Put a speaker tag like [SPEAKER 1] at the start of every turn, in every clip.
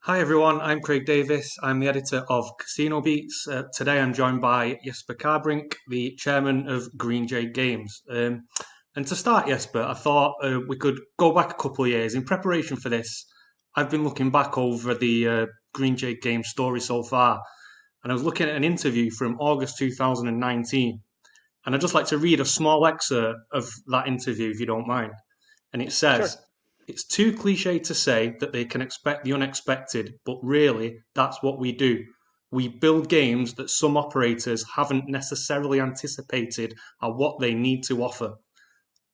[SPEAKER 1] Hi everyone, I'm Craig Davis. I'm the editor of Casino Beats. Today I'm joined by Jesper Kärrbrink, the chairman of Jade Games. And to start, Jesper, I thought we could go back a couple of years. In preparation for this, I've been looking back over the Jade Games story so far, and I was looking at an interview from August 2019. And I'd just like to read a small excerpt of that interview, if you don't mind. And it
[SPEAKER 2] Sure.
[SPEAKER 1] says, it's too cliche to say that they can expect the unexpected, but really, that's what we do. We build games that some operators haven't necessarily anticipated are what they need to offer.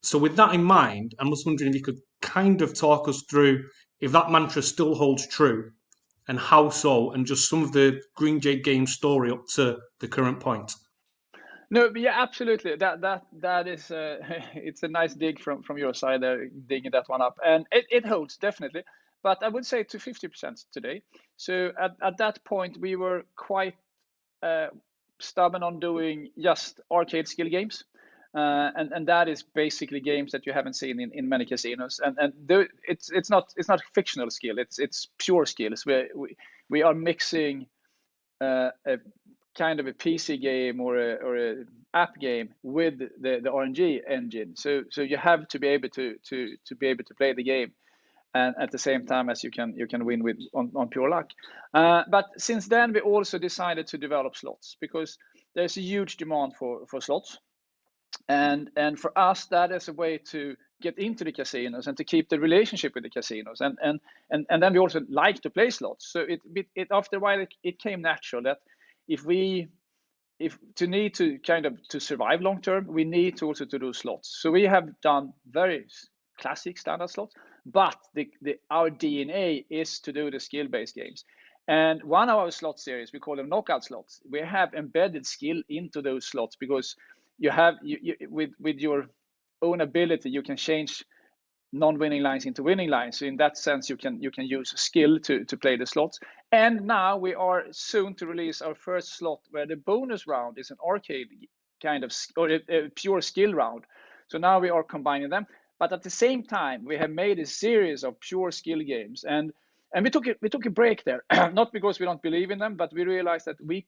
[SPEAKER 1] So, with that in mind, I'm just wondering if you could kind of talk us through if that mantra still holds true and how so, and just some of the Green Jade Games story up to the current point.
[SPEAKER 2] No, but yeah, absolutely. That is it's a nice dig from your side there, digging that one up, and it holds definitely. But I would say to 50% today. So at that point, we were quite uh, stubborn on doing just arcade skill games, and that is basically games that you haven't seen in many casinos. It's not fictional skill. It's pure skills. We are mixing a kind of a PC game or a app game with the RNG engine. So you have to be able to be able to play the game, and at the same time as you can win with on pure luck. But since then we also decided to develop slots because there's a huge demand for slots, and for us that is a way to get into the casinos and to keep the relationship with the casinos, and then we also like to play slots. So it after a while it came natural that if we if to need to kind of to survive long term, we need to also to do slots. So we have done very classic standard slots, but our DNA is to do the skill-based games. And one of our slot series, we call them knockout slots. We have embedded skill into those slots because with your own ability, you can change non-winning lines into winning lines. So in that sense, you can use skill to play the slots. And now we are soon to release our first slot where the bonus round is an arcade kind of or a pure skill round. So now we are combining them. But at the same time, we have made a series of pure skill games, and we took a break there, not because we don't believe in them, but we realized that we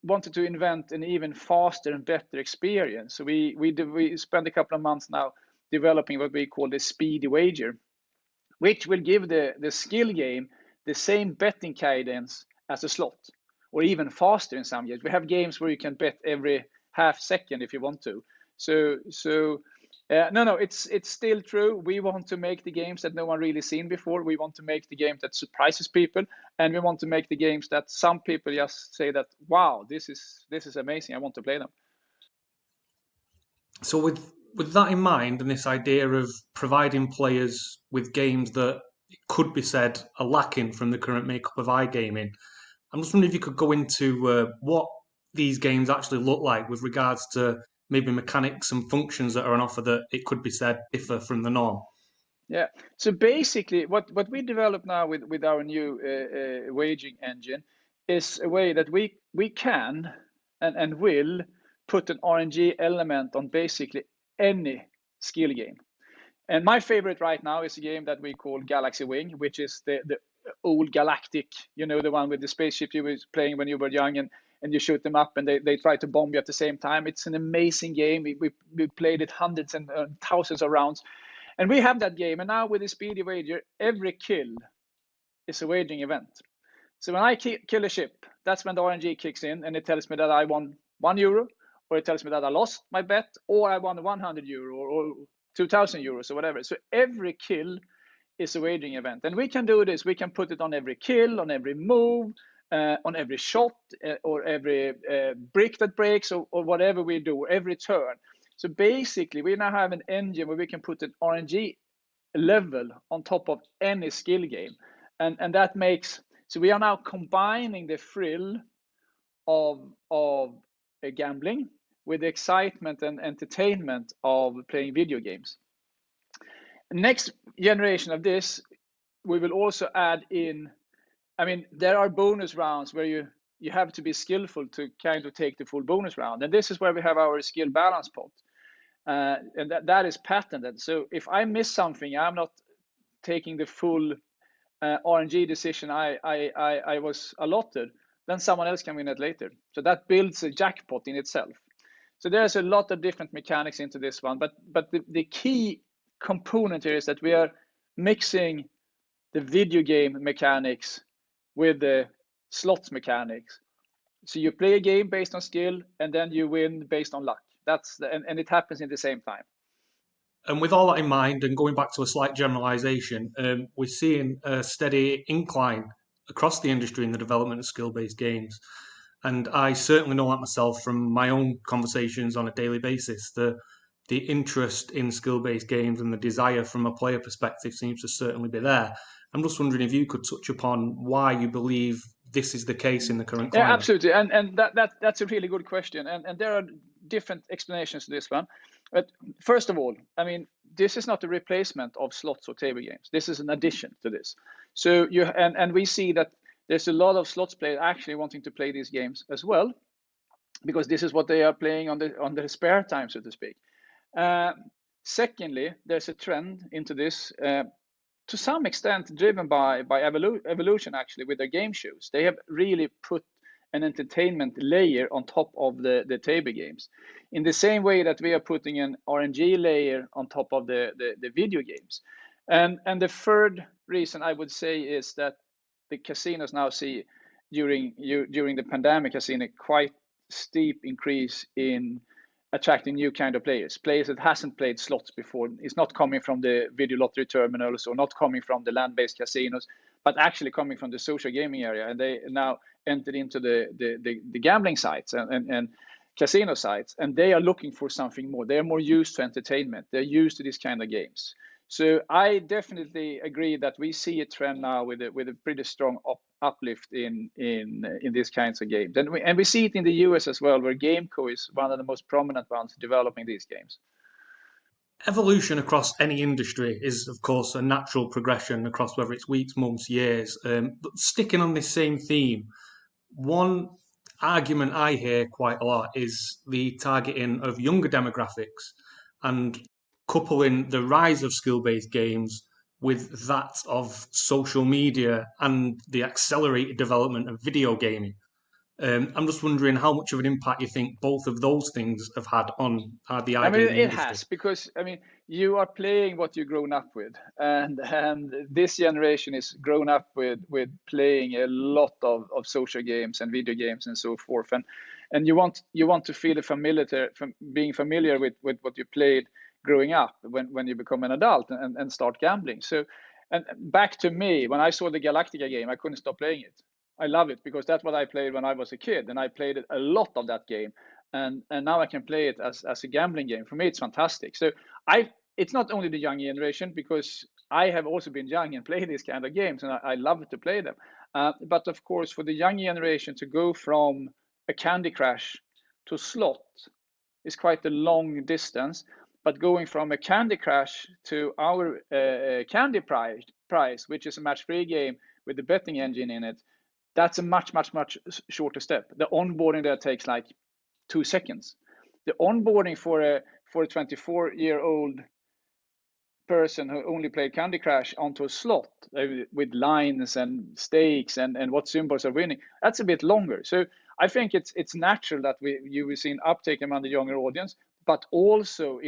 [SPEAKER 2] wanted to invent an even faster and better experience. So we spent a couple of months now developing what we call the speedy wager, which will give the skill game the same betting cadence as a slot, or even faster in some games. We have games where you can bet every half second if you want to. No, it's still true. We want to make the games that no one really seen before. We want to make the game that surprises people, and we want to make the games that some people just say that, wow, this is amazing. I want to play them.
[SPEAKER 1] So with that in mind and this idea of providing players with games that it could be said are lacking from the current makeup of iGaming, I'm just wondering if you could go into what these games actually look like with regards to maybe mechanics and functions that are on offer that it could be said differ from the norm.
[SPEAKER 2] Yeah. So basically, what we develop now with our new waging engine is a way that we can and will put an RNG element on basically any skill game. And my favorite right now is a game that we call Galaxy Wing, which is the old galactic, the one with the spaceship you were playing when you were young, and you shoot them up and they try to bomb you at the same time. It's an amazing game. We played it hundreds and thousands of rounds. And we have that game. And now with the speedy wager, every kill is a wagering event. So when I kill a ship, that's when the RNG kicks in and it tells me that I won €1, or it tells me that I lost my bet, or I won €100 or 2,000 euros or whatever. So every kill is a wagering event. And we can do this. We can put it on every kill, on every move, on every shot, or every brick that breaks, or whatever we do, or every turn. So basically, we now have an engine where we can put an RNG level on top of any skill game. And that makes, so we are now combining the thrill of gambling with the excitement and entertainment of playing video games. Next generation of this, we will also add in, there are bonus rounds where you have to be skillful to kind of take the full bonus round. And this is where we have our skill balance pot. And that is patented. So if I miss something, I'm not taking the full RNG decision I was allotted, then someone else can win it later. So that builds a jackpot in itself. So there's a lot of different mechanics into this one, but the key component here is that we are mixing the video game mechanics with the slots mechanics. So you play a game based on skill, and then you win based on luck. And it happens in the same time.
[SPEAKER 1] And with all that in mind, and going back to a slight generalisation, we're seeing a steady incline across the industry in the development of skill-based games. And I certainly know that myself from my own conversations on a daily basis. The interest in skill-based games and the desire from a player perspective seems to certainly be there. I'm just wondering if you could touch upon why you believe this is the case in the current climate.
[SPEAKER 2] Yeah, absolutely. And that's a really good question. And there are different explanations to this one. But first of all, I mean, this is not a replacement of slots or table games. This is an addition to this. So we see that there's a lot of slots players actually wanting to play these games as well, because this is what they are playing on their spare time, so to speak. Secondly, there's a trend into this, to some extent driven by evolution, actually, with their game shows. They have really put an entertainment layer on top of the table games, in the same way that we are putting an RNG layer on top of the video games. And the third reason I would say is that the casinos now see during the pandemic has seen a quite steep increase in attracting new kind of players that hasn't played slots before. It's not coming from the video lottery terminals or not coming from the land-based casinos, but actually coming from the social gaming area. And they now entered into the gambling sites and casino sites, and they are looking for something more. They are more used to entertainment. They're used to these kind of games. So I definitely agree that we see a trend now with a pretty strong uplift in these kinds of games, and we see it in the US as well, where Gameco is one of the most prominent ones developing these games.
[SPEAKER 1] Evolution across any industry is, of course, a natural progression across whether it's weeks, months, years. But sticking on this same theme, one argument I hear quite a lot is the targeting of younger demographics and coupling the rise of skill-based games with that of social media and the accelerated development of video gaming. I'm just wondering how much of an impact you think both of those things have had on the
[SPEAKER 2] I mean,
[SPEAKER 1] iGaming
[SPEAKER 2] it
[SPEAKER 1] industry.
[SPEAKER 2] has, because I mean, you are playing what you've grown up with, and this generation is grown up with playing a lot of social games and video games and so forth, and you want to feel being familiar with what you played growing up when you become an adult and start gambling. So, and back to me, when I saw the Galactica game, I couldn't stop playing it. I love it because that's what I played when I was a kid, and I played it a lot of that game. And now I can play it as a gambling game. For me, it's fantastic. So it's not only the young generation, because I have also been young and played these kind of games, and I love to play them. But of course, for the young generation to go from a Candy Crush to slot is quite a long distance. But going from a Candy Crush to our Candy Prize, which is a match-free game with the betting engine in it, that's a much shorter step. The onboarding there takes like 2 seconds. The onboarding for a 24-year-old person who only played Candy Crush onto a slot with lines and stakes and what symbols are winning, that's a bit longer. So I think it's natural that you will see an uptake among the younger audience, but also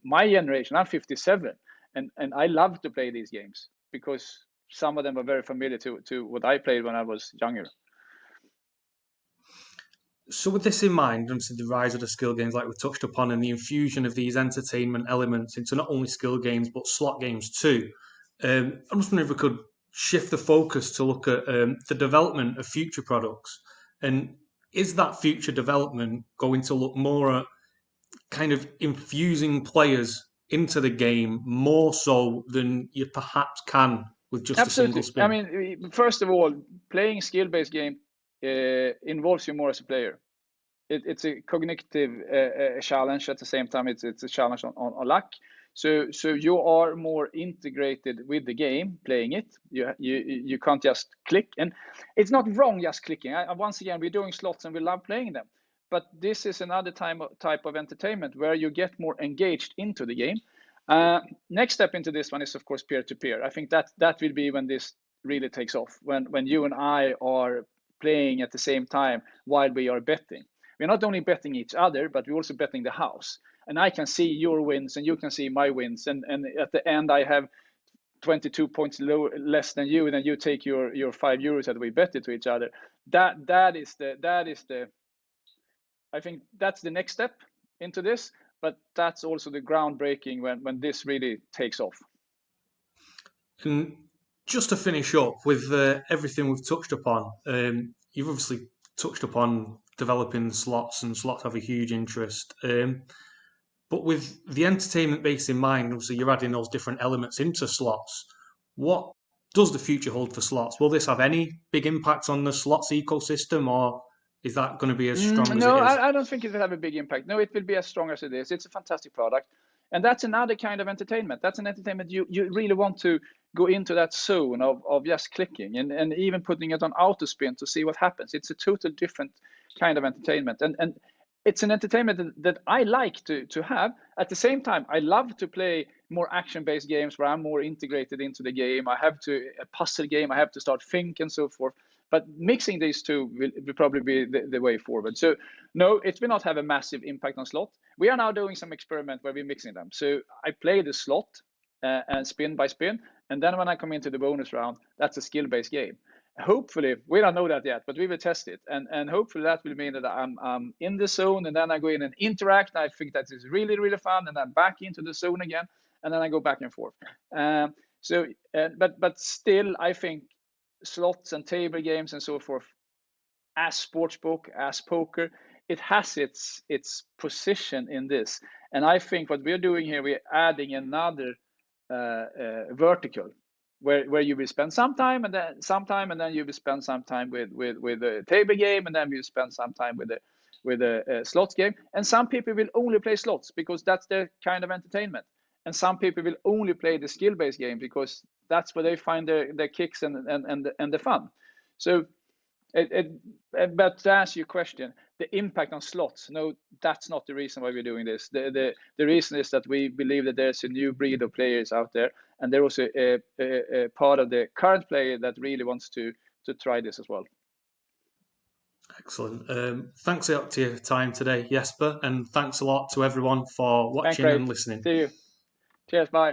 [SPEAKER 2] my generation, I'm 57, and I love to play these games because some of them are very familiar to what I played when I was younger.
[SPEAKER 1] So with this in mind, and the rise of the skill games like we touched upon, and the infusion of these entertainment elements into not only skill games but slot games too, I'm just wondering if we could shift the focus to look at the development of future products. And is that future development going to look more at kind of infusing players into the game more so than you perhaps can with just
[SPEAKER 2] Absolutely.
[SPEAKER 1] a single spin?
[SPEAKER 2] I mean, first of all, playing skill-based game involves you more as a player. It's a cognitive challenge. At the same time, it's a challenge on luck. So you are more integrated with the game, playing it. You can't just click, and it's not wrong just clicking. Once again, we're doing slots and we love playing them, but this is another type of entertainment where you get more engaged into the game. Next step into this one is, of course, peer-to-peer. I think that will be when this really takes off, when you and I are playing at the same time while we are betting. We're not only betting each other, but we're also betting the house. And I can see your wins and you can see my wins. And at the end, I have 22 points less than you, and then you take your €5 that we betted to each other. That is the I think that's the next step into this, but that's also the groundbreaking when this really takes off.
[SPEAKER 1] And just to finish up with everything we've touched upon, you've obviously touched upon developing slots, and slots have a huge interest. But with the entertainment base in mind, obviously you're adding those different elements into slots. What does the future hold for slots? Will this have any big impact on the slots ecosystem, or is that going to be as strong as
[SPEAKER 2] No,
[SPEAKER 1] it is?
[SPEAKER 2] I don't think it will have a big impact. No, it will be as strong as it is. It's a fantastic product. And that's another kind of entertainment. That's an entertainment you really want to go into that zone of just clicking and even putting it on auto spin to see what happens. It's a total different kind of entertainment. And it's an entertainment that I like to have. At the same time, I love to play more action-based games where I'm more integrated into the game. A puzzle game, I have to start think and so forth. But mixing these two will probably be the way forward. So no, it will not have a massive impact on slot. We are now doing some experiment where we're mixing them. So I play the slot and spin by spin. And then when I come into the bonus round, that's a skill-based game. Hopefully, we don't know that yet, but we will test it. And hopefully that will mean that I'm in the zone, and then I go in and interact. And I think that is really, really fun. And then back into the zone again. And then I go back and forth. But still, I think slots and table games and so forth, as sportsbook, as poker, it has its position in this. And I think what we're doing here, we're adding another vertical where you will spend some time and then you will spend some time with a table game, and then you spend some time with a slots game. And some people will only play slots because that's their kind of entertainment. And some people will only play the skill-based game because that's where they find their kicks and the fun. So, but to answer your question, the impact on slots, no, that's not the reason why we're doing this. The reason is that we believe that there's a new breed of players out there, and they're also a part of the current player that really wants to try this as well.
[SPEAKER 1] Excellent. Thanks a lot to your time today, Jesper, and thanks a lot to everyone for watching and listening.
[SPEAKER 2] See you. Cheers. Bye.